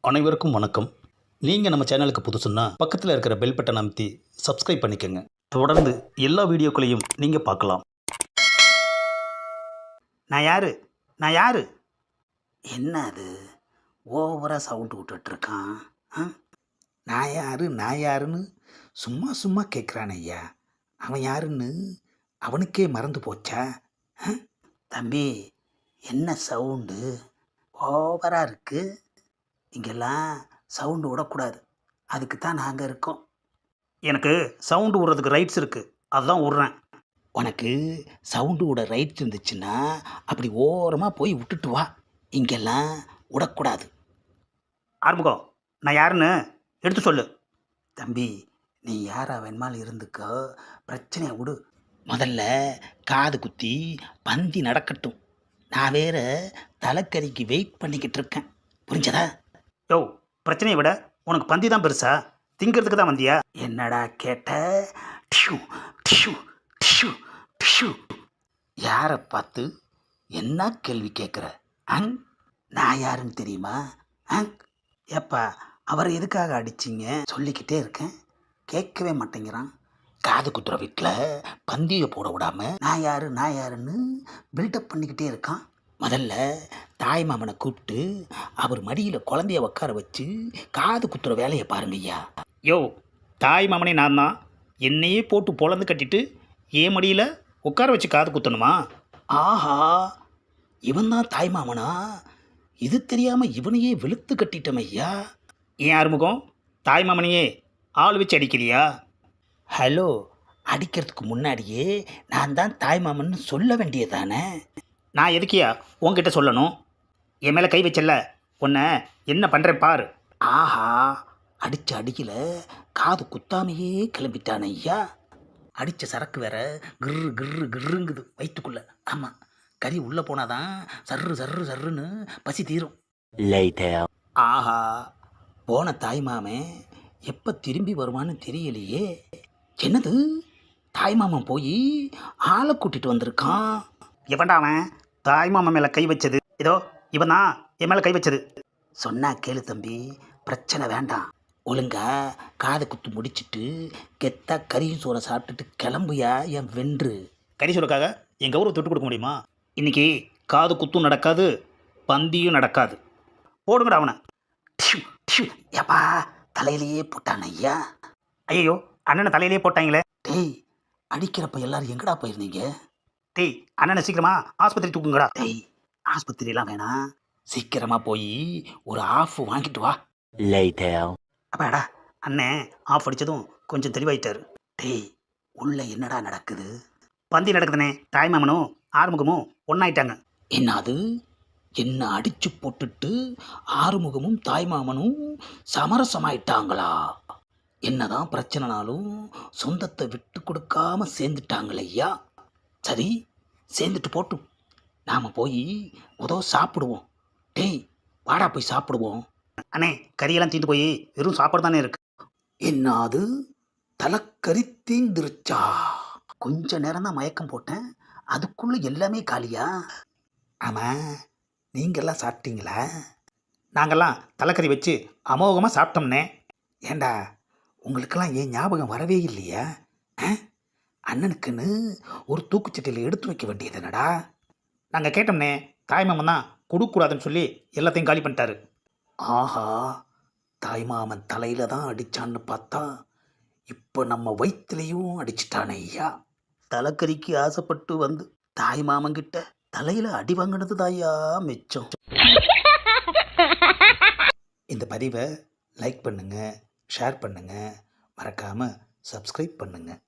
அனைவருக்கும் வணக்கம். நீங்கள் நம்ம சேனலுக்கு புதுசுன்னா பக்கத்தில் இருக்கிற பெல் பட்டன் அமைத்தி சப்ஸ்கிரைப் பண்ணிக்கோங்க. தொடர்ந்து எல்லா வீடியோக்களையும் நீங்கள் பார்க்கலாம். நான் யாரு நான் யாரு என்ன அது ஓவராக சவுண்டு விட்டுட்ருக்கான்? நான் யாருன்னு சும்மா சும்மா கேட்குறான் ஐயா. அவன் யாருன்னு அவனுக்கே மறந்து போச்சா? தம்பி, என்ன சவுண்டு ஓவராக இருக்குது? இங்கெல்லாம் சவுண்டு விடக்கூடாது, அதுக்கு தான் நாங்கள் இருக்கோம். எனக்கு சவுண்டு விடுறதுக்கு ரைட்ஸ் இருக்குது, அதுதான் விட்றேன். உனக்கு சவுண்டு விட ரைட்ஸ் இருந்துச்சுன்னா அப்படி ஓரமாக போய் விட்டுட்டு வா. இங்கெல்லாம் விடக்கூடாது. ஆரம்பிக்கோ, நான் யாருன்னு எடுத்து சொல்லு. தம்பி, நீ யாரா வேணுமாலும் இருந்துக்கோ, பிரச்சனையை விடு. முதல்ல காது குத்தி பந்தி நடக்கட்டும். நான் வேற தலைக்கறிக்கு வெயிட் பண்ணிக்கிட்டு இருக்கேன், புரிஞ்சதா? யோ, பிரச்சனையை விட உனக்கு பந்தி தான் பெருசா? திங்கிறதுக்கு தான் வந்தியா? என்னடா கேட்ட? டிஷு டிஷு டிஷு டிஷு. யாரை பார்த்து என்ன கேள்வி கேட்குற? நான் யாருன்னு தெரியுமா? ஏப்பா, அவரை எதுக்காக அடிச்சிங்க? சொல்லிக்கிட்டே இருக்கேன், கேட்கவே மாட்டேங்கிறான். காது குத்துற வீட்டில் பந்தியை போட விடாம நான் யாருன்னு பில்டப் பண்ணிக்கிட்டே இருக்கான். முதல்ல தாய் மாமனை கூப்பிட்டு அவர் மடியில் குழந்தைய உட்கார வச்சு காது குத்துற வேலையை பாருங்க ஐயா. யோ, தாய் மாமனே நான் தான். என்னையே போட்டு பொழந்து கட்டிட்டு ஏன் மடியில் உட்கார வச்சு காது குத்தணுமா? ஆஹா, இவன் தான் தாய் மாமனா? இது தெரியாமல் இவனையே வெளுத்து கட்டிட்டோம் ஐயா. ஏன் ஆறுமுகம், தாய் மாமனையே ஆள் வச்சு அடிக்கிறியா? ஹலோ, அடிக்கிறதுக்கு முன்னாடியே நான் தான் தாய் மாமன்னு சொல்ல வேண்டியதானே? நான் எதுக்கியா உன்கிட்ட சொல்லணும்? என் மேலே கை வச்சல, உன்னை என்ன பண்ணுறேன் பாரு. ஆஹா, அடித்த அடியில் காது குத்தாமையே கிளம்பிட்டான ஐயா. அடித்த சரக்கு வேற கிர்ரு கிர்ரு கிர்ருங்குது வயிற்றுக்குள்ள. ஆமாம், கறி உள்ளே போனாதான் சர்ரு சர்ரு சர்ருன்னு பசி தீரும். ஆஹா, போன தாய் மாமன் எப்போ திரும்பி வருவான்னு தெரியலையே. என்னது, தாய் மாமன் போய் ஆளை கூட்டிகிட்டு வந்திருக்கான். எவன்டா அவன் தாய் மாமன் மேலே கை வச்சது? இதோ இவன் தான் என் மேலே கை வச்சது. சொன்னா கேளு தம்பி, பிரச்சனை வேண்டாம். ஒழுங்கா காது குத்து முடிச்சுட்டு கெத்தா கறியும் சோறை சாப்பிட்டுட்டு கிளம்புயா என் வென்று. கறி சோறுக்காக என் கௌரவத்தை விட்டு கொடுக்க முடியுமா? இன்னைக்கு காது குத்தும் நடக்காது, பந்தியும் நடக்காது. போடுங்கடா அவனை. ஏப்பா, தலையிலேயே போட்டான் ஐயா. ஐயோ, அண்ணனை தலையிலேயே போட்டாங்களே. டேய், அடிக்கிறப்ப எல்லாரும் எங்கடா போயிருந்தீங்க? டேய், அண்ணனை சீக்கிரமா ஆஸ்பத்திரி தூக்குங்கடா. டேய், ஆஸ்பத்திரிலாம் வேணாம், சீக்கிரமா போய் ஒரு ஆஃப் வாங்கிட்டு வா. அப்பாடா, அண்ணன் ஆஃப் அடித்ததும் கொஞ்சம் தெளிவாயிட்டாரு. டேய், உள்ள என்னடா நடக்குது? பந்தி நடக்குதுனே. தாய் மாமனும் ஆறுமுகமும் ஒன்றாயிட்டாங்க. என்னது, என்ன அடிச்சு போட்டுட்டு ஆறுமுகமும் தாய் மாமனும் சமரசமாயிட்டாங்களா? என்னதான் பிரச்சனைனாலும் சொந்தத்தை விட்டு கொடுக்காம சேர்ந்துட்டாங்களையா. சரி, சேர்ந்துட்டு போட்டும், நாம் போய் சாப்பிடுவோம். டேய், வாடா போய் சாப்பிடுவோம். அண்ணே, கறியெல்லாம் தீந்து போய் வெறும் சாப்பாடு தானே இருக்கு. என்னது, தலைக்கறி தீந்துருச்சா? கொஞ்ச நேரம் தான் மயக்கம் போட்டேன், அதுக்குள்ளே எல்லாமே காலியா? ஆமாம், நீங்கள்லாம் சாப்பிட்டீங்களா? நாங்கள்லாம் தலைக்கறி வச்சு அமோகமாக சாப்பிட்டோம்னே. ஏண்டா, உங்களுக்கெல்லாம் ஏன் ஞாபகம் வரவே இல்லையா? அண்ணனுக்குன்னு ஒரு தூக்குச்சட்டியில் எடுத்து வைக்க வேண்டியது என்னடா? நாங்கள் கேட்டோம்னே, தாய்மாமன் தான் கொடுக்கூடாதுன்னு சொல்லி எல்லாத்தையும் காலி பண்ணிட்டாரு. ஆஹா, தாய்மாமன் தலையில் தான் அடித்தான்னு பார்த்தா இப்போ நம்ம வயிற்றுலையும் அடிச்சிட்டானே ஐயா. தலைக்கறிக்கு ஆசைப்பட்டு வந்து தாய்மாமன்கிட்ட தலையில் அடி வாங்கினது தாயா மிச்சம். இந்த பதிவை லைக் பண்ணுங்கள், ஷேர் பண்ணுங்கள், மறக்காமல் சப்ஸ்கிரைப் பண்ணுங்கள்.